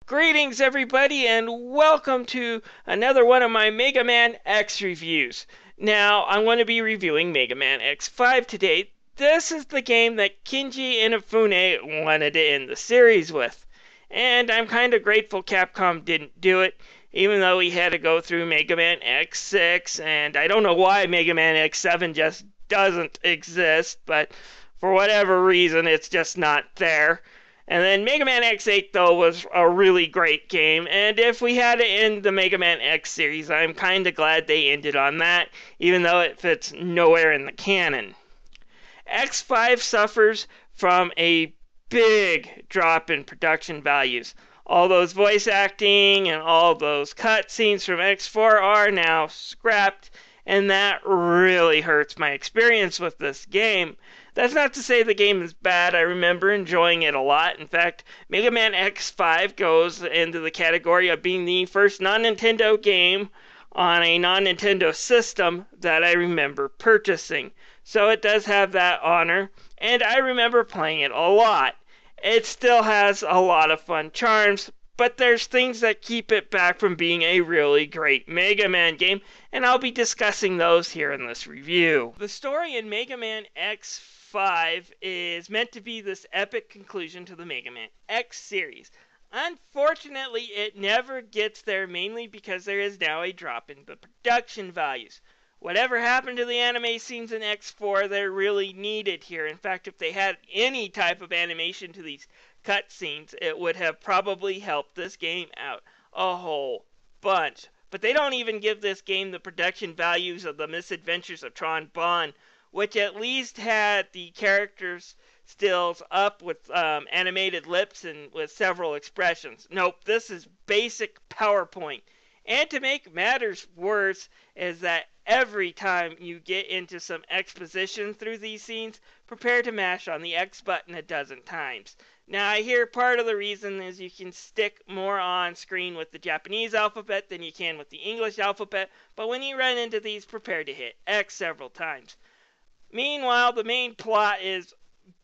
Greetings everybody and welcome to another one of my Mega Man X reviews. Now, I'm going to be reviewing Mega Man X5 today. This is the game that Kinji Inafune wanted to end the series with. And I'm kind of grateful Capcom didn't do it, even though we had to go through Mega Man X6, and I don't know why Mega Man X7 just doesn't exist, but for whatever reason it's just not there. And then Mega Man X8, though, was a really great game, and if we had to end the Mega Man X series, I'm kind of glad they ended on that, even though it fits nowhere in the canon. X5 suffers from a big drop in production values. All those voice acting and all those cutscenes from X4 are now scrapped, and that really hurts my experience with this game. That's not to say the game is bad. I remember enjoying it a lot. In fact, Mega Man X5 goes into the category of being the first non-Nintendo game on a non-Nintendo system that I remember purchasing. So it does have that honor, and I remember playing it a lot. It still has a lot of fun charms, but there's things that keep it back from being a really great Mega Man game, and I'll be discussing those here in this review. The story in Mega Man X5 is meant to be this epic conclusion to the Mega Man X series. Unfortunately, it never gets there, mainly because there is now a drop in the production values. Whatever happened to the anime scenes in X4, they're really needed here. In fact, if they had any type of animation to these cutscenes, it would have probably helped this game out a whole bunch. But they don't even give this game the production values of the Misadventures of Tron Bonne, which at least had the characters stills up with animated lips and with several expressions. Nope, this is basic PowerPoint. And to make matters worse is that every time you get into some exposition through these scenes, prepare to mash on the X button a dozen times. Now, I hear part of the reason is you can stick more on screen with the Japanese alphabet than you can with the English alphabet, but when you run into these, prepare to hit X several times. Meanwhile, the main plot is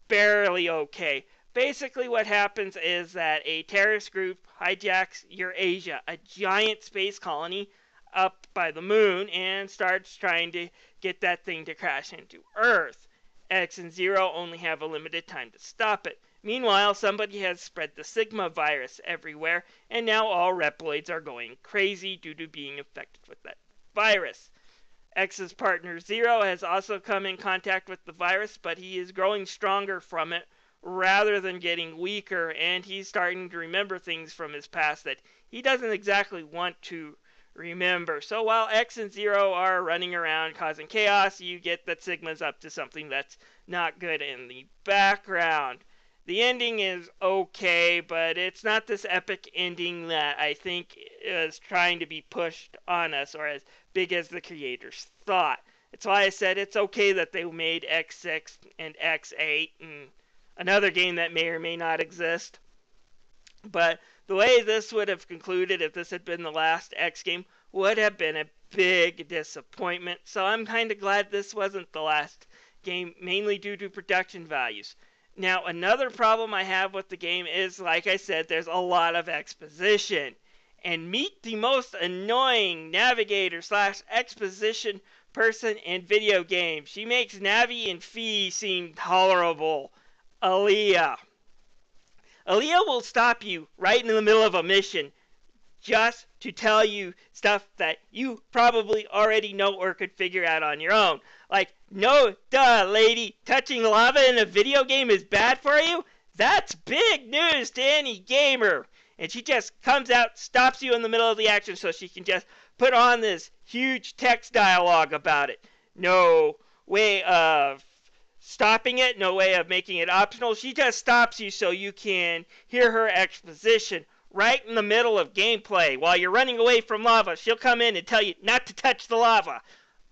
barely okay. Basically, what happens is that a terrorist group hijacks Eurasia, a giant space colony up by the moon, and starts trying to get that thing to crash into Earth. X and Zero only have a limited time to stop it. Meanwhile, somebody has spread the Sigma virus everywhere, and now all Reploids are going crazy due to being infected with that virus. X's partner Zero has also come in contact with the virus, but he is growing stronger from it rather than getting weaker, and he's starting to remember things from his past that he doesn't exactly want to remember. So while X and Zero are running around causing chaos, you get that Sigma's up to something that's not good in the background. The ending is okay, but it's not this epic ending that I think is trying to be pushed on us, or as big as the creators thought. That's why I said it's okay that they made X6 and X8 and another game that may or may not exist. But the way this would have concluded if this had been the last X game would have been a big disappointment. So I'm kind of glad this wasn't the last game, mainly due to production values. Now, another problem I have with the game is, like I said, there's a lot of exposition. And meet the most annoying navigator / exposition person in video games. She makes Navi and Fee seem tolerable. Aaliyah. Aaliyah will stop you right in the middle of a mission just to tell you stuff that you probably already know or could figure out on your own. Like, no, duh, lady, touching lava in a video game is bad for you? That's big news to any gamer. And she just comes out, stops you in the middle of the action so she can just put on this huge text dialogue about it. No way of stopping it, no way of making it optional. She just stops you so you can hear her exposition right in the middle of gameplay. While you're running away from lava, she'll come in and tell you not to touch the lava.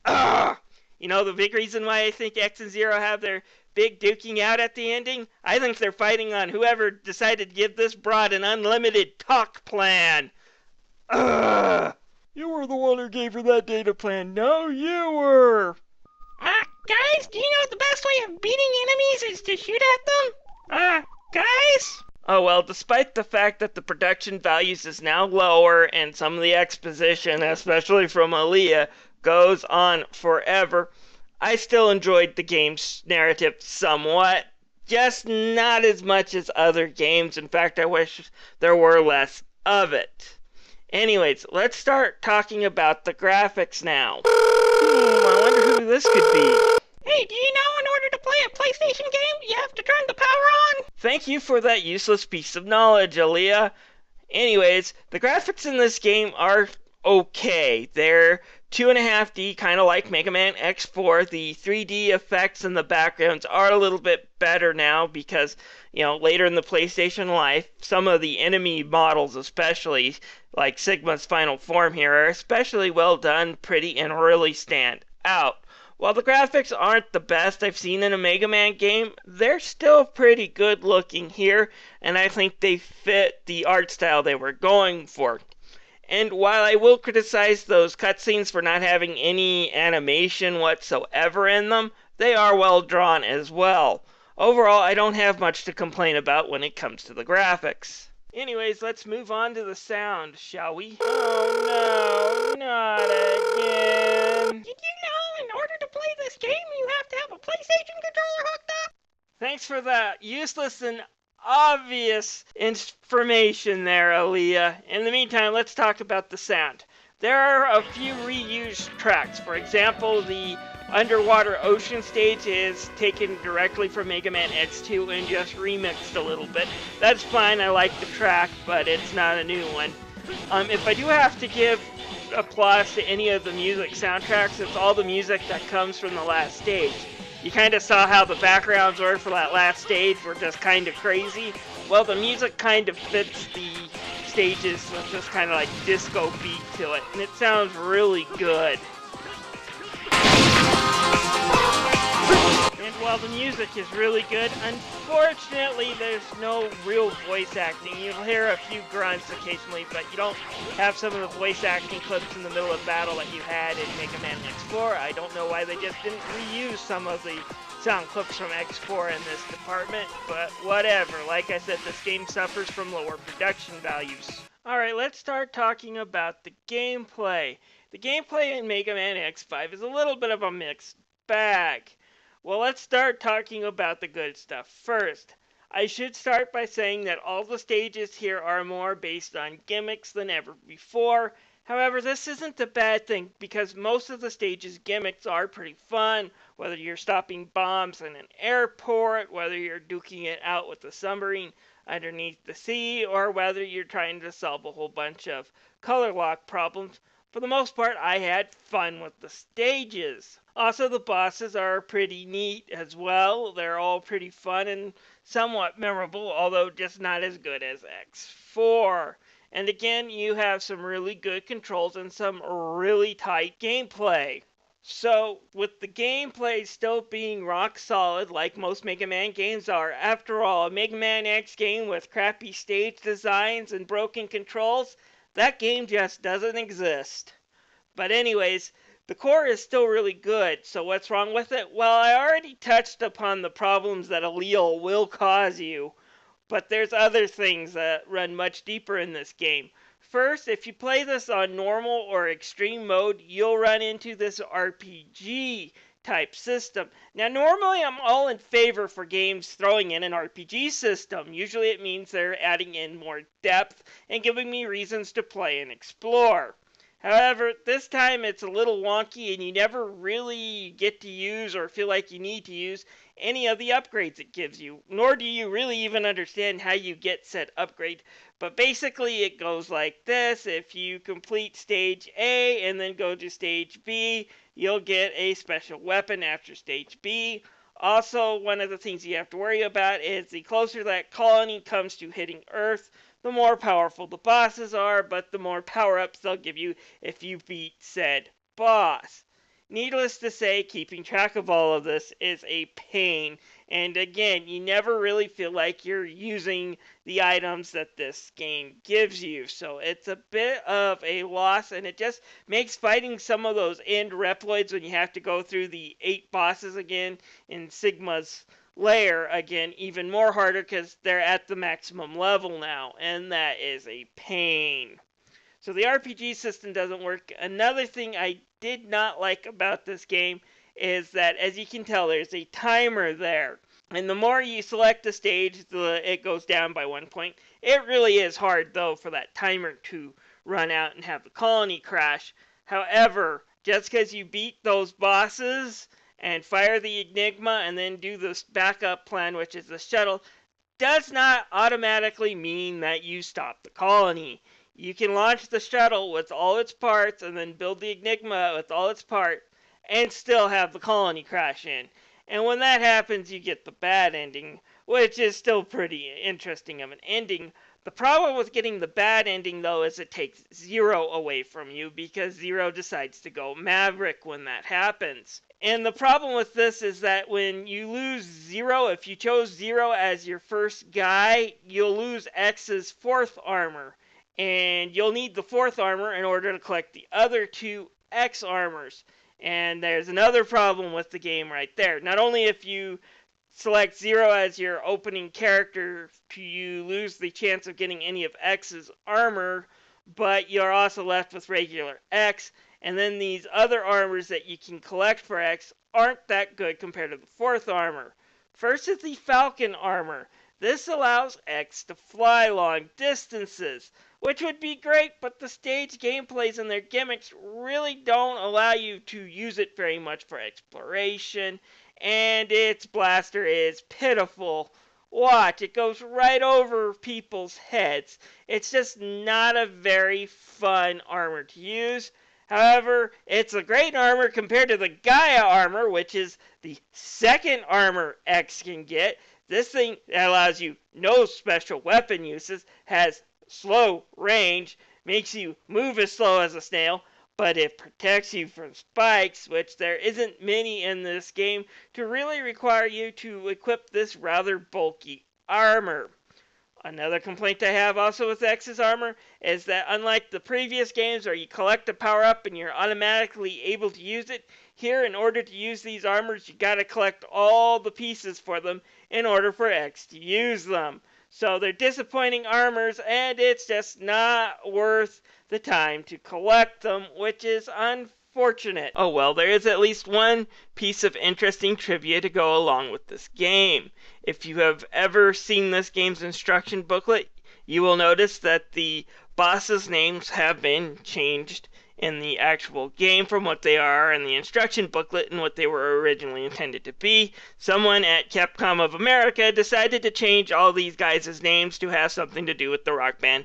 Ugh! You know the big reason why I think X and Zero have their big duking out at the ending? I think they're fighting on whoever decided to give this broad an unlimited talk plan. Ugh! You were the one who gave her that data plan. No, you were! Guys, do you know the best way of beating enemies is to shoot at them? Guys? Oh well, despite the fact that the production values is now lower and some of the exposition, especially from Aaliyah, goes on forever, I still enjoyed the game's narrative somewhat, just not as much as other games. In fact, I wish there were less of it. Anyways, let's start talking about the graphics now. I wonder who this could be. Hey, do you know in order to play a PlayStation game, you have to turn the power on? Thank you for that useless piece of knowledge, Aaliyah. Anyways, the graphics in this game are okay. They're 2.5D, kind of like Mega Man X4. The 3D effects and the backgrounds are a little bit better now because, later in the PlayStation life, some of the enemy models, especially like Sigma's final form here, are especially well done, pretty, and really stand out. While the graphics aren't the best I've seen in a Mega Man game, they're still pretty good looking here, and I think they fit the art style they were going for. And while I will criticize those cutscenes for not having any animation whatsoever in them, they are well drawn as well. Overall, I don't have much to complain about when it comes to the graphics. Anyways, let's move on to the sound, shall we? Oh no, not again. Did you know in order to play this game, you have to have a PlayStation controller hooked up? Thanks for that useless and obvious information there, Aaliyah. In the meantime, let's talk about the sound. There are a few reused tracks. For example, the underwater ocean stage is taken directly from Mega Man X2 and just remixed a little bit. That's fine, I like the track, but it's not a new one. If I do have to give applause to any of the music soundtracks, it's all the music that comes from the last stage. You kind of saw how the backgrounds were for that last stage were just kind of crazy. Well, the music kind of fits the stages with this kind of like disco beat to it, and it sounds really good. And while the music is really good, unfortunately there's no real voice acting. You'll hear a few grunts occasionally, but you don't have some of the voice acting clips in the middle of battle that you had in Mega Man X4. I don't know why they just didn't reuse some of the sound clips from X4 in this department, but whatever. Like I said, this game suffers from lower production values. Alright, let's start talking about the gameplay. The gameplay in Mega Man X5 is a little bit of a mixed bag. Well, let's start talking about the good stuff. First, I should start by saying that all the stages here are more based on gimmicks than ever before. However, this isn't a bad thing because most of the stages' gimmicks are pretty fun, whether you're stopping bombs in an airport, whether you're duking it out with a submarine underneath the sea, or whether you're trying to solve a whole bunch of color lock problems. For the most part, I had fun with the stages. Also, the bosses are pretty neat as well. They're all pretty fun and somewhat memorable, although just not as good as X4. And again, you have some really good controls and some really tight gameplay. So, with the gameplay still being rock solid like most Mega Man games are, after all, a Mega Man X game with crappy stage designs and broken controls, that game just doesn't exist. But anyways, the core is still really good, so what's wrong with it? Well, I already touched upon the problems that allele will cause you, but there's other things that run much deeper in this game. First, if you play this on normal or extreme mode, you'll run into this RPG type system. Now, normally I'm all in favor for games throwing in an RPG system. Usually it means they're adding in more depth and giving me reasons to play and explore. However, this time it's a little wonky and you never really get to use or feel like you need to use any of the upgrades it gives you. Nor do you really even understand how you get said upgrade. But basically it goes like this. If you complete stage A and then go to stage B, you'll get a special weapon after stage B. Also, one of the things you have to worry about is the closer that colony comes to hitting Earth, the more powerful the bosses are, but the more power-ups they'll give you if you beat said boss. Needless to say, keeping track of all of this is a pain, and again, you never really feel like you're using the items that this game gives you, so it's a bit of a loss, and it just makes fighting some of those end Reploids when you have to go through the 8 bosses again in Sigma's layer again even more harder because they're at the maximum level now, and that is a pain. So the RPG system doesn't work. Another thing I did not like about this game is that, as you can tell, there's a timer there. And the more you select a stage, it goes down by 1 point. It really is hard, though, for that timer to run out and have the colony crash. However, just because you beat those bosses and fire the Enigma and then do this backup plan, which is the shuttle, does not automatically mean that you stop the colony. You can launch the shuttle with all its parts and then build the Enigma with all its parts and still have the colony crash in. And when that happens, you get the bad ending, which is still pretty interesting of an ending. The problem with getting the bad ending, though, is it takes Zero away from you because Zero decides to go Maverick when that happens. And the problem with this is that when you lose Zero, if you chose Zero as your first guy, you'll lose X's fourth armor. And you'll need the fourth armor in order to collect the other two X armors. And there's another problem with the game right there. Not only if you select Zero as your opening character, do you lose the chance of getting any of X's armor, but you're also left with regular X. And then these other armors that you can collect for X aren't that good compared to the fourth armor. First is the Falcon armor. This allows X to fly long distances, which would be great, but the stage gameplays and their gimmicks really don't allow you to use it very much for exploration, and its blaster is pitiful. Watch, it goes right over people's heads. It's just not a very fun armor to use. However, it's a great armor compared to the Gaia armor, which is the second armor X can get. This thing allows you no special weapon uses, has slow range, makes you move as slow as a snail, but it protects you from spikes, which there isn't many in this game to really require you to equip this rather bulky armor. Another complaint I have also with X's armor is that unlike the previous games where you collect a power up and you're automatically able to use it, here in order to use these armors you gotta collect all the pieces for them in order for X to use them. So they're disappointing armors and it's just not worth the time to collect them, which is unfortunate. Oh well, there is at least one piece of interesting trivia to go along with this game. If you have ever seen this game's instruction booklet, you will notice that the bosses' names have been changed in the actual game from what they are in the instruction booklet and what they were originally intended to be. Someone at Capcom of America decided to change all these guys' names to have something to do with the rock band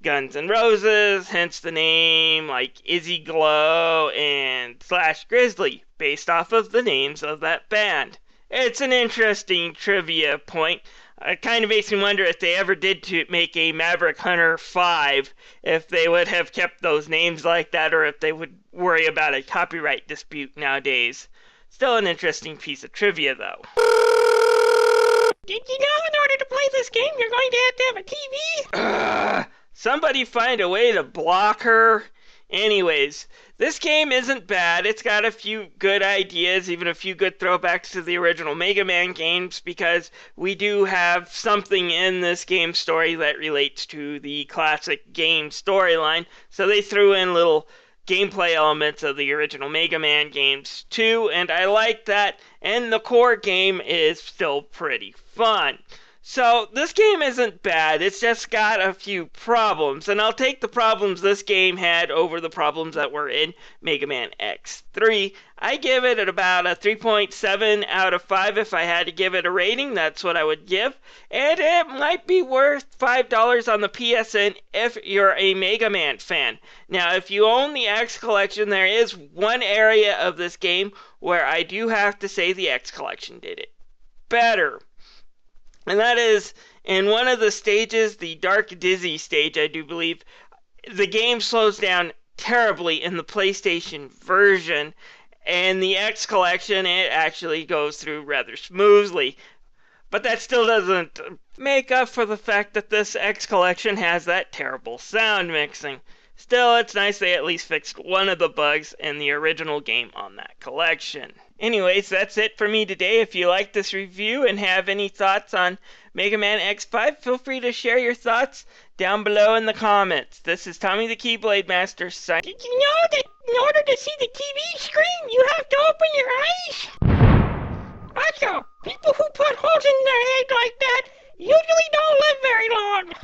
Guns N' Roses, hence the name like Izzy Glow and Slash Grizzly, based off of the names of that band. It's an interesting trivia point. It kind of makes me wonder if they ever did to make a Maverick Hunter 5, if they would have kept those names like that, or if they would worry about a copyright dispute nowadays. Still an interesting piece of trivia, though. Did you know in order to play this game, you're going to have a TV? Somebody find a way to block her. Anyways, this game isn't bad. It's got a few good ideas, even a few good throwbacks to the original Mega Man games, because we do have something in this game story that relates to the classic game storyline. So they threw in little gameplay elements of the original Mega Man games too, and I like that, and the core game is still pretty fun. So this game isn't bad, it's just got a few problems, and I'll take the problems this game had over the problems that were in Mega Man X3. I give it at about a 3.7 out of 5 if I had to give it a rating, that's what I would give, and it might be worth $5 on the PSN if you're a Mega Man fan. Now, if you own the X Collection, there is one area of this game where I do have to say the X Collection did it better. And that is, in one of the stages, the Dark Dizzy stage, I do believe, the game slows down terribly in the PlayStation version, and the X Collection, it actually goes through rather smoothly. But that still doesn't make up for the fact that this X Collection has that terrible sound mixing. Still, it's nice they at least fixed one of the bugs in the original game on that collection. Anyways, that's it for me today. If you like this review and have any thoughts on Mega Man X5, feel free to share your thoughts down below in the comments. This is Tommy the Keyblade Master signing. Did you know that in order to see the TV screen, you have to open your